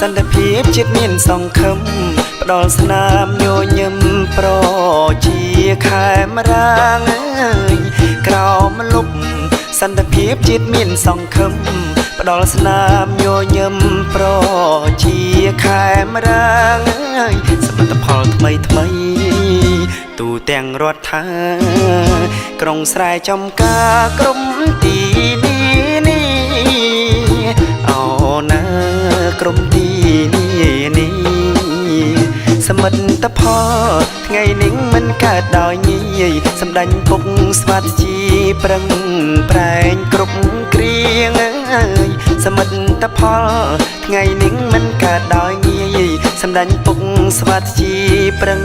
សន្តិភាពជាតិមានសង្ឃឹមផ្ដល់ស្នាមញញឹមប្រជាខែមរាងអើយក្រោមលុបសន្តិភាពជាតិមានសង្ឃឹមផ្ដល់ស្នាមញញឹមប្រជាខែមរាងអើយសមិទ្ធផលថ្មីថ្មីទូទាំងរដ្ឋាក្រុងស្រែចំការក្រុមទីនេះអូណាក្រុមទីនេះសមិទ្ធផលថ្ងៃនេះមិនកើតដោយងាយសម្ដេចពុកស្វាជីប្រឹងប្រែងគ្រប់គ្រៀងអើយសមិទ្ធផលថ្ងៃនេះមិនកើតដោយងាយសម្ដេចពុកស្វាជីប្រឹង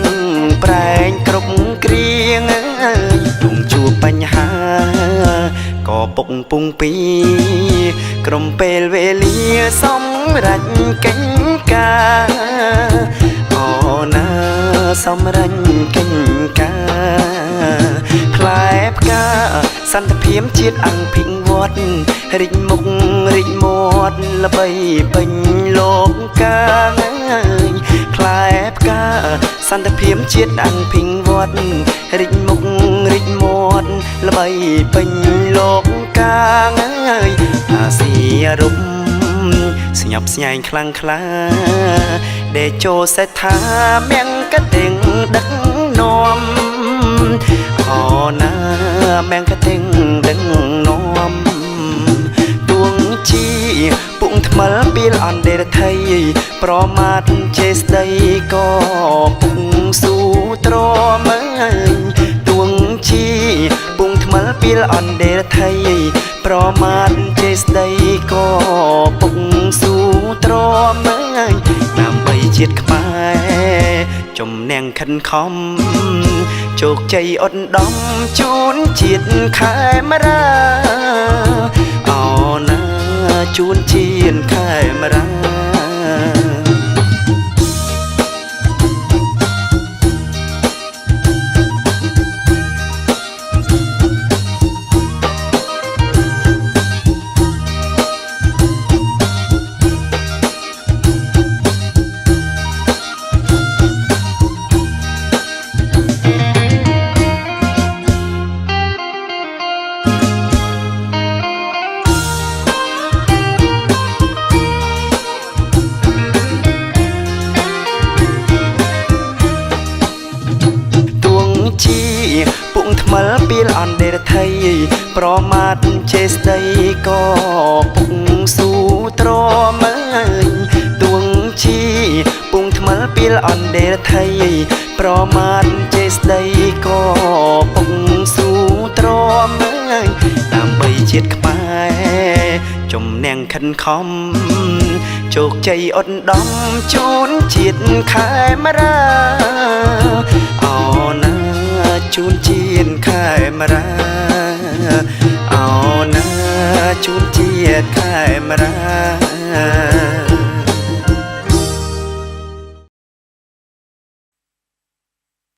ប្រែងគ្រប់គ្រៀងអើយទុំជួបបញ្ហាក៏ពុកពុងពីក្រុមពេលវេលាសម្រេចកិច្ចការអូណាសម្រេចកិច្ចការផ្លែផ្កាសន្តិភាពជាតិអង្គភិវឌ្ឍរីកមុខរីកមាត់ល្បីពេញលោកកាផ្លែផ្កាសន្តិភាពជាតិអង្គភិវឌ្ឍរីកមុខរីកមាត់ល្បីពេញលោកកាអាស៊ីអរុបស្ញប់ស្ញែងខ្លាំងក្លាដេជោសេដ្ឋាមៀងកតេងដឹកនាំអូណាមៀងកតេងដឹកនាំទួងជីពុងថ្មិលពីលអន្តរថៃប្រមាថជេស្ដីក៏ពុងស៊ូទ្រាំទួងជីពុងថ្មិលពីលអន្តរថៃប្រមាថជេស្ដីក៏ពុកស៊ូទ្រាំដើម្បីជាតិខ្មែរចំណេះខិនខំជោគជ័យអត់ដំជូនជាតិខែមរាអូណាជូនជាតិខែមរាពុងថ្មិលពីលអន្តរថៃប្រមាថជេស្ដីក៏ពុកស៊ូទ្រាំទួងជីពុងថ្មិលពីលអន្តរថៃប្រមាថជេស្ដីក៏ពុកស៊ូទ្រាំដើម្បីជាតិខ្មែរចំណេះខិនខំជោគជ័យអត់ដំជូនជាតិខែមរាអូណាជូនជាតិខែមរាអូណាជូនជាតិខែមរា